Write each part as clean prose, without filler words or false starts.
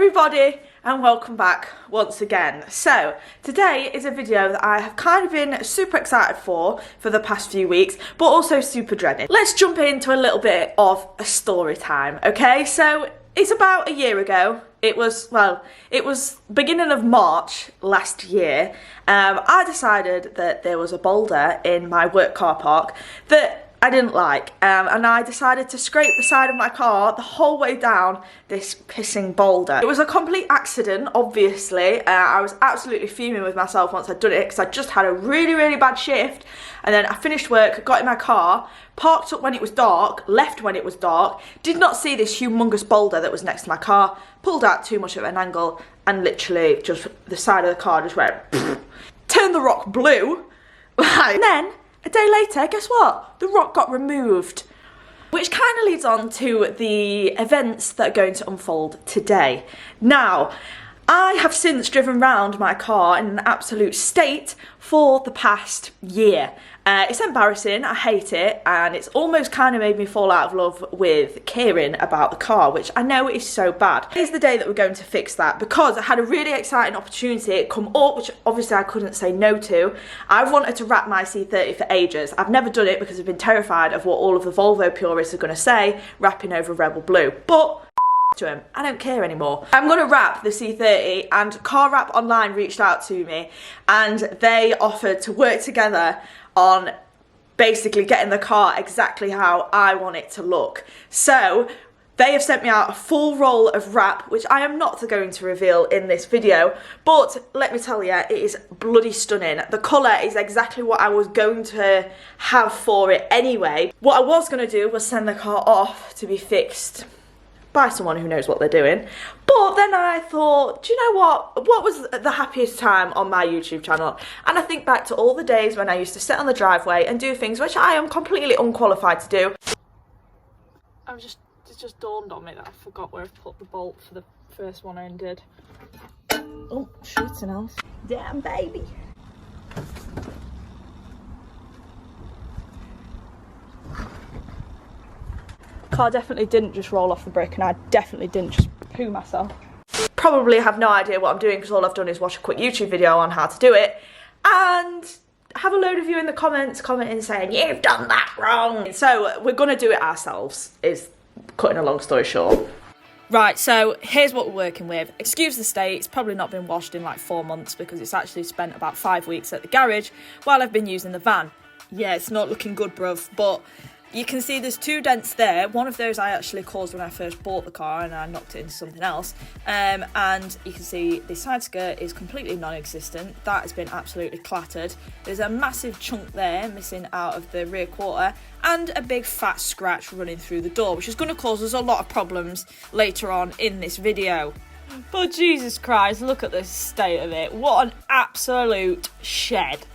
everybody and welcome back once again. So today is a video that I have kind of been super excited for the past few weeks, but also super dreading. Let's jump into a little bit of a story time, okay? So it's about a year ago. It was beginning of March last year. I decided that there was a boulder in my work car park that I didn't like, and I decided to scrape the side of my car the whole way down this pissing boulder. It was a complete accident, obviously. I was absolutely fuming with myself once I'd done it because I just had a really bad shift, and then I finished work, got in my car, parked up when it was dark, left when it was dark, did not see this humongous boulder that was next to my car, pulled out too much of an angle, and literally just the side of the car just went turned the rock blue. And then a day later, guess what? The rock got removed. Which kind of leads on to the events that are going to unfold today. Now, I have since driven round my car in an absolute state for the past year. It's embarrassing, I hate it, and it's almost kind of made me fall out of love with caring about the car, which I know is so bad. Today's the day that we're going to fix that, because I had a really exciting opportunity come up, which obviously I couldn't say no to. I've wanted to wrap my C30 for ages. I've never done it because I've been terrified of what all of the Volvo purists are going to say, wrapping over Rebel Blue. But to him, I don't care anymore. I'm gonna wrap the C30, and Car Wrap Online reached out to me and they offered to work together on basically getting the car exactly how I want it to look. So they have sent me out a full roll of wrap, which I am not going to reveal in this video, but let me tell you, it is bloody stunning. The colour is exactly what I was going to have for it anyway. What I was going to do was send the car off to be fixed by someone who knows what they're doing. But then I thought, do you know what was the happiest time on my YouTube channel? And I think back to all the days when I used to sit on the driveway and do things which I am completely unqualified to do. It just dawned on me that I forgot where I put the bolt for the first one I did. Oh, shooting else. Damn baby. Car definitely didn't just roll off the brick, and I definitely didn't just poo myself. Probably have no idea what I'm doing because all I've done is watch a quick YouTube video on how to do it, and have a load of you in the comments commenting saying you've done that wrong. So we're gonna do it ourselves, is cutting a long story short. Right, so here's what we're working with. Excuse the state, it's probably not been washed in like 4 months because it's actually spent about 5 weeks at the garage while I've been using the van. Yeah, it's not looking good, bruv, but you can see there's 2 dents there. One of those I actually caused when I first bought the car and I knocked it into something else. And you can see the side skirt is completely non-existent. That has been absolutely clattered. There's a massive chunk there missing out of the rear quarter and a big fat scratch running through the door, which is going to cause us a lot of problems later on in this video. But Jesus Christ, look at the state of it. What an absolute shed.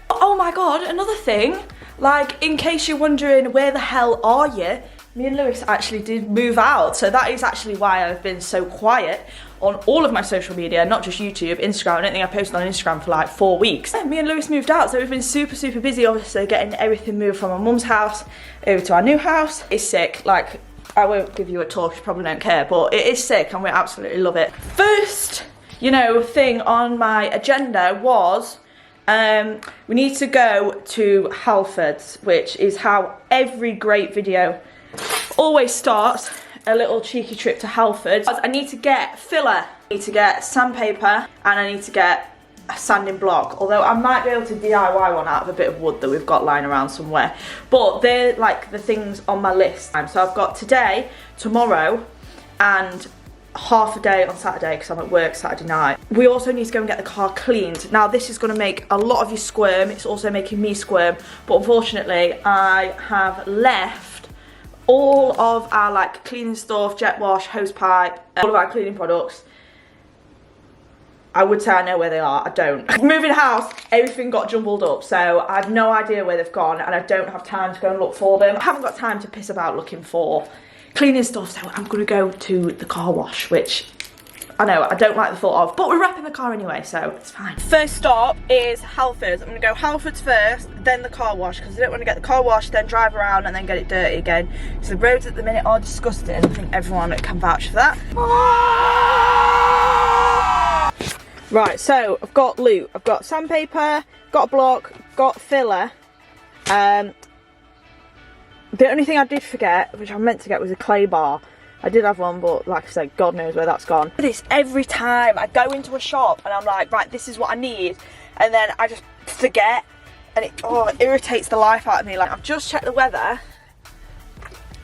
Oh my God, another thing. Like, in case you're wondering where the hell are you, me and Lewis actually did move out. So that is actually why I've been so quiet on all of my social media, not just YouTube, Instagram. I don't think I posted on Instagram for like 4 weeks. Yeah, me and Lewis moved out, so we've been super busy, obviously, getting everything moved from my mum's house over to our new house. It's sick. Like, I won't give you a tour, you probably don't care, but it is sick and we absolutely love it. First, thing on my agenda was we need to go to Halfords, which is how every great video always starts. A little cheeky trip to Halfords. I need to get filler, I need to get sandpaper, and I need to get a sanding block, although I might be able to DIY one out of a bit of wood that we've got lying around somewhere. But they're like the things on my list. So I've got today, tomorrow, and half a day on Saturday because I'm at work Saturday night. We also need to go and get the car cleaned. Now this is going to make a lot of you squirm, it's also making me squirm, but unfortunately I have left all of our like cleaning stuff, jet wash, hose pipe, all of our cleaning products. I would say I know where they are, I don't. Moving house, everything got jumbled up, so I have no idea where they've gone and I don't have time to go and look for them. I haven't got time to piss about looking for cleaning stuff, so I'm gonna go to the car wash, which I know I don't like the thought of, but we're wrapping the car anyway, so it's fine. First stop is Halfords. I'm gonna go Halfords first, then the car wash, because I don't want to get the car wash, then drive around and then get it dirty again. So the roads at the minute are disgusting. I think everyone can vouch for that. Right, so I've got loot. I've got sandpaper, got a block, got filler. The only thing I did forget, which I meant to get, was a clay bar. I did have one, but like I said, God knows where that's gone. This every time I go into a shop and I'm like, right, this is what I need, and then I just forget, and it irritates the life out of me. Like, I've just checked the weather,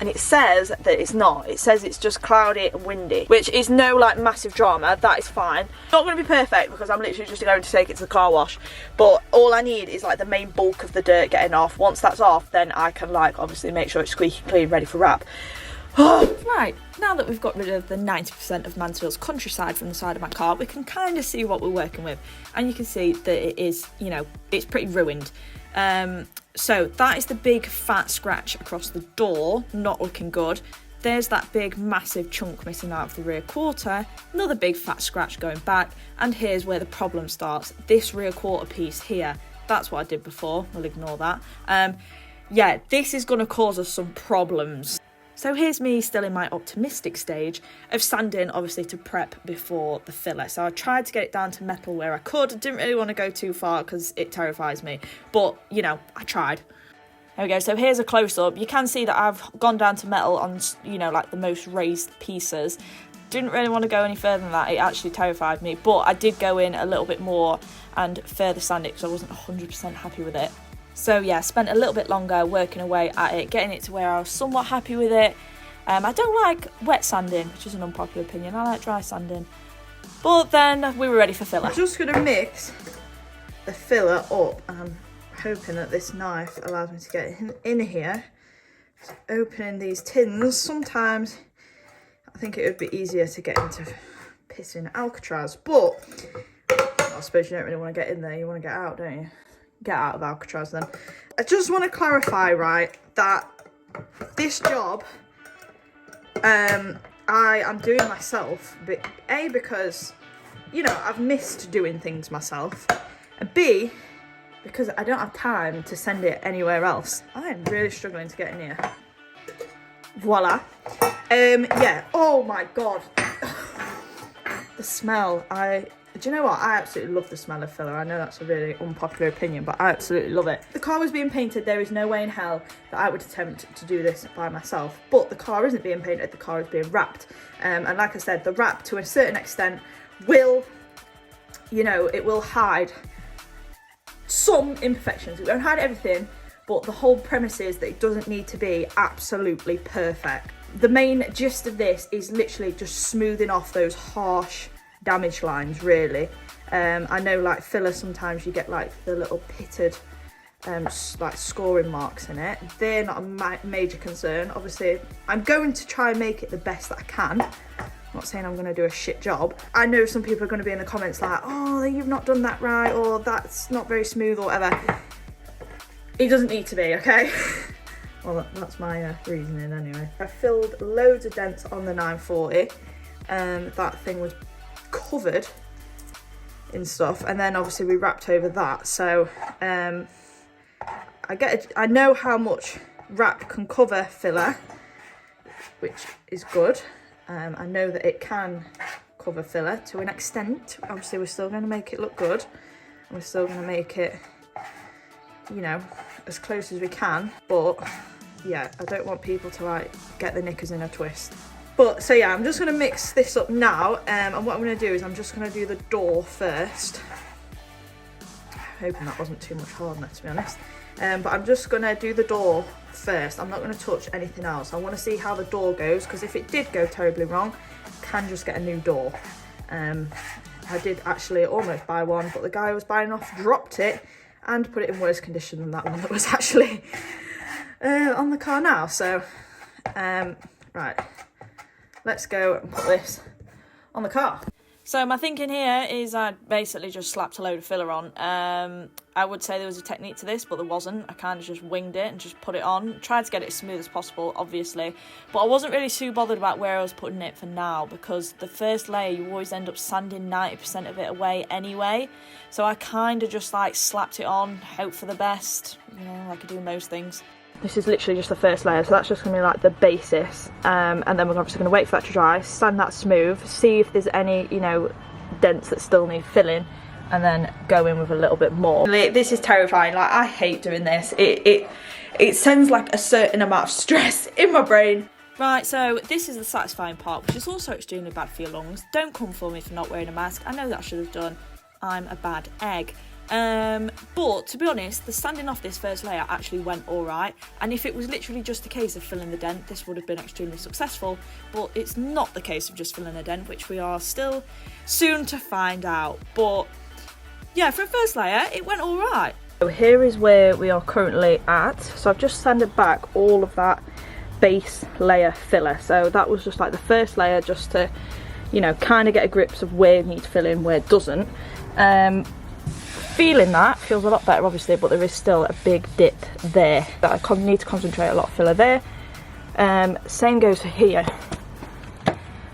and it says that it's not. It says it's just cloudy and windy, which is no like massive drama. That is fine. Not going to be perfect because I'm literally just going to take it to the car wash, but all I need is like the main bulk of the dirt getting off. Once that's off, then I can like obviously make sure it's squeaky clean, ready for wrap. Right, now that we've got rid of the 90% of Mansfield's countryside from the side of my car, we can kind of see what we're working with, and you can see that it is, you know, it's pretty ruined. So that is the big fat scratch across the door, not looking good. There's that big massive chunk missing out of the rear quarter, another big fat scratch going back, and here's where the problem starts. This rear quarter piece here, that's what I did before, we'll ignore that. Yeah, this is going to cause us some problems. So here's me still in my optimistic stage of sanding, obviously to prep before the filler. So I tried to get it down to metal where I could. I didn't really want to go too far because it terrifies me. But, you know, I tried. There we go. So here's a close-up. You can see that I've gone down to metal on, you know, like the most raised pieces. Didn't really want to go any further than that. It actually terrified me. But I did go in a little bit more and further sand it because I wasn't 100% happy with it. So yeah, spent a little bit longer working away at it, getting it to where I was somewhat happy with it. I don't like wet sanding, which is an unpopular opinion. I like dry sanding. But then we were ready for filler. I'm just going to mix the filler up. I'm hoping that this knife allows me to get in here. Just opening these tins. Sometimes I think it would be easier to get into pissing Alcatraz. But I suppose you don't really want to get in there. You want to get out, don't you? Get out of Alcatraz then. I just want to clarify, right, that this job I am doing myself, but A, because, you know, I've missed doing things myself, and B, because I don't have time to send it anywhere else. I am really struggling to get in here. Voila. Yeah, oh my God. The smell, do you know what? I absolutely love the smell of filler. I know that's a really unpopular opinion, but I absolutely love it. The car was being painted. There is no way in hell that I would attempt to do this by myself. But the car isn't being painted. The car is being wrapped. And like I said, the wrap to a certain extent will, you know, it will hide some imperfections. It won't hide everything, but the whole premise is that it doesn't need to be absolutely perfect. The main gist of this is literally just smoothing off those harsh damage lines, really. I know like filler, sometimes you get like the little pitted like scoring marks in it. They're not a major concern. Obviously I'm going to try and make it the best that I can. I'm not saying I'm going to do a shit job. I know some people are going to be in the comments like, oh, you've not done that right, or that's not very smooth, or whatever. It doesn't need to be, okay? Well, that's my reasoning anyway. I filled loads of dents on the 940. That thing was covered in stuff, and then obviously we wrapped over that. So I know how much wrap can cover filler, which is good. I know that it can cover filler to an extent. Obviously we're still going to make it look good, and we're still going to make it, you know, as close as we can. But yeah, I don't want people to like get the knickers in a twist. But so yeah, I'm just going to mix this up now, and what I'm going to do is I'm just going to do the door first. Hoping that wasn't too much hardener, to be honest. But I'm just going to do the door first. I'm not going to touch anything else. I want to see how the door goes, because if it did go terribly wrong, I can just get a new door. I did actually almost buy one, but the guy I was buying off dropped it and put it in worse condition than that one that was actually on the car now. So right, let's go and put this on the car. So my thinking here is I basically just slapped a load of filler on. I would say there was a technique to this, but there wasn't. I kind of just winged it and just put it on. Tried to get it as smooth as possible, obviously. But I wasn't really too bothered about where I was putting it for now, because the first layer, you always end up sanding 90% of it away anyway. So I kind of just like slapped it on, hope for the best, you know, like I do most things. This is literally just the first layer, so that's just going to be like the basis, and then we're obviously going to wait for that to dry, sand that smooth, see if there's any, you know, dents that still need filling, and then go in with a little bit more. This is terrifying. Like, I hate doing this. It sends like a certain amount of stress in my brain. Right, so this is the satisfying part, which is also extremely bad for your lungs. Don't come for me for not wearing a mask. I know that I should have done. I'm a bad egg. But to be honest, the sanding off this first layer actually went alright, and if it was literally just a case of filling the dent, this would have been extremely successful, but it's not the case of just filling a dent, which we are still soon to find out. But yeah, for a first layer, it went alright. So here is where we are currently at. So I've just sanded back all of that base layer filler, so that was just like the first layer, just to, you know, kind of get a grip of where it needs filling, where it doesn't. Feeling that feels a lot better obviously, but there is still a big dip there that I need to concentrate a lot of filler there. Same goes for here.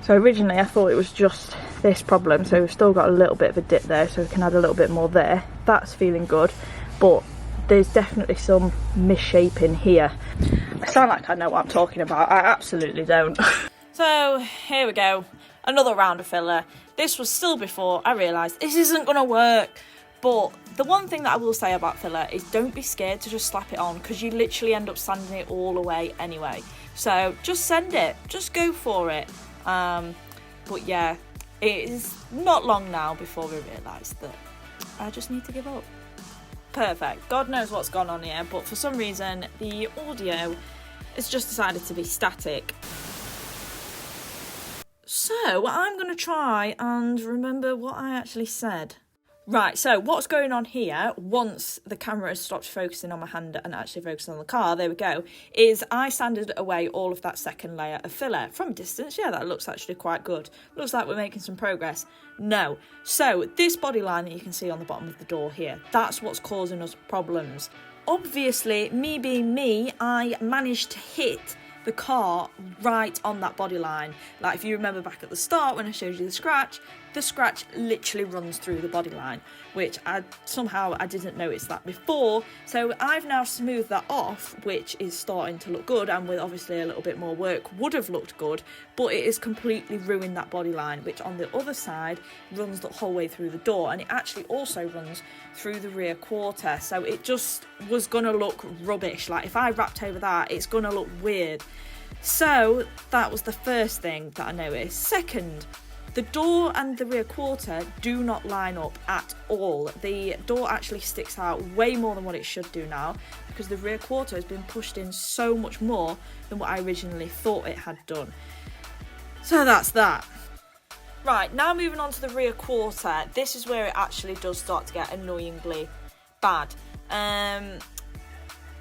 So originally I thought it was just this problem, so we've still got a little bit of a dip there, so we can add a little bit more there. That's feeling good, but there's definitely some misshapen here. I sound like I know what I'm talking about. I absolutely don't. So here we go, another round of filler. This was still before I realised this isn't gonna work. But the one thing that I will say about filler is don't be scared to just slap it on, because you literally end up sanding it all away anyway. So just send it, just go for it. But yeah, it is not long now before we realise that I just need to give up. Perfect. God knows what's gone on here, but for some reason the audio has just decided to be static. So I'm going to try and remember what I actually said. Right, so what's going on here, once the camera has stopped focusing on my hand and actually focusing on the car, there we go, is I sanded away all of that second layer of filler. From a distance, yeah, that looks actually quite good. Looks like we're making some progress. No. So this body line that you can see on the bottom of the door here, that's what's causing us problems. Obviously, me being me, I managed to hit the car right on that body line. Like, if you remember back at the start when I showed you the scratch literally runs through the body line, which I didn't notice that before. So I've now smoothed that off, which is starting to look good, and with obviously a little bit more work would have looked good, but it has completely ruined that body line, which on the other side runs the whole way through the door, and it actually also runs through the rear quarter, so it just was gonna look rubbish. Like, if I wrapped over that, it's gonna look weird. So that was the first thing that I noticed. Second, the door and the rear quarter do not line up at all. The door actually sticks out way more than what it should do now, because the rear quarter has been pushed in so much more than what I originally thought it had done. So that's that. Right, now moving on to the rear quarter. This is where it actually does start to get annoyingly bad.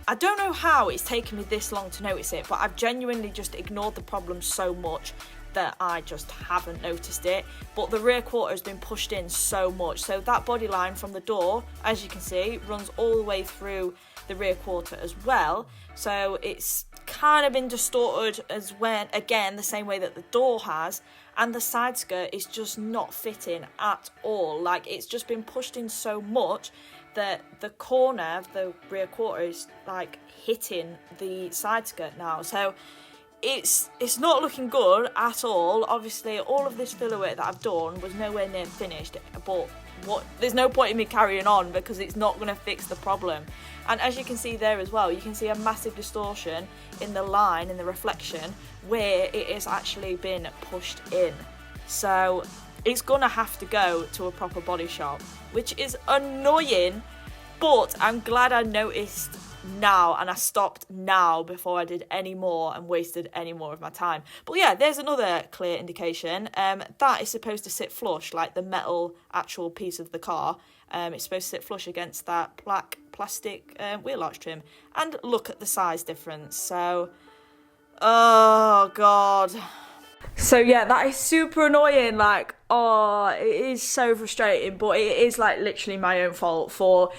I don't know how it's taken me this long to notice it, but I've genuinely just ignored the problem so much that I just haven't noticed it. But the rear quarter has been pushed in so much, so that body line from the door, as you can see, runs all the way through the rear quarter as well. So it's kind of been distorted as when, again, the same way that the door has, and the side skirt is just not fitting at all. Like, it's just been pushed in so much that the corner of the rear quarter is like hitting the side skirt now. So it's not looking good at all. Obviously, all of this filler work that I've done was nowhere near finished, but there's no point in me carrying on, because it's not going to fix the problem. And as you can see there as well, you can see a massive distortion in the line, in the reflection, where it has actually been pushed in. So it's gonna have to go to a proper body shop, which is annoying, but I'm glad I noticed now and I stopped now before I did any more and wasted any more of my time. But yeah, there's another clear indication. That is supposed to sit flush, like the metal actual piece of the car. It's supposed to sit flush against that black plastic wheel arch trim. And look at the size difference. So, oh god. So yeah, that is super annoying. Like, oh, it is so frustrating, but it is like literally my own fault for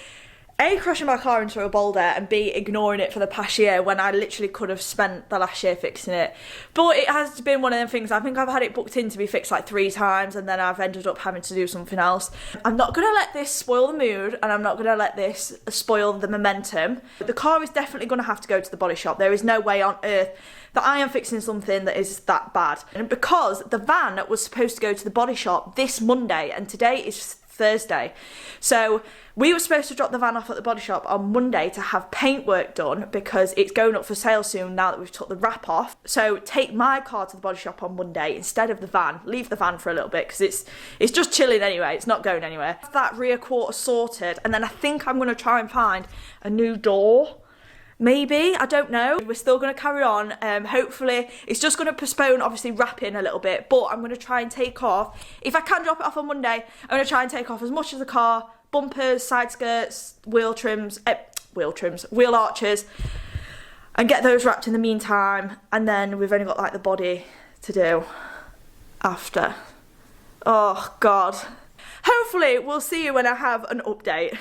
A, crashing my car into a boulder, and B, ignoring it for the past year when I literally could have spent the last year fixing it. But it has been one of them things. I think I've had it booked in to be fixed like 3 times, and then I've ended up having to do something else. I'm not going to let this spoil the mood, and I'm not going to let this spoil the momentum. The car is definitely going to have to go to the body shop. There is no way on earth that I am fixing something that is that bad. And because the van was supposed to go to the body shop this Monday, and today is Thursday. So we were supposed to drop the van off at the body shop on Monday to have paintwork done because it's going up for sale soon now that we've took the wrap off. So take my car to the body shop on Monday instead of the van. Leave the van for a little bit because it's just chilling anyway. It's not going anywhere. That rear quarter sorted, and then I think I'm going to try and find a new door. Maybe, I don't know. We're still going to carry on. Hopefully, it's just going to postpone, obviously, wrapping a little bit, but I'm going to try and take off. If I can drop it off on Monday, I'm going to try and take off as much of the car, bumpers, side skirts, wheel arches, and get those wrapped in the meantime. And then we've only got like the body to do after. Oh, God. Hopefully, we'll see you when I have an update.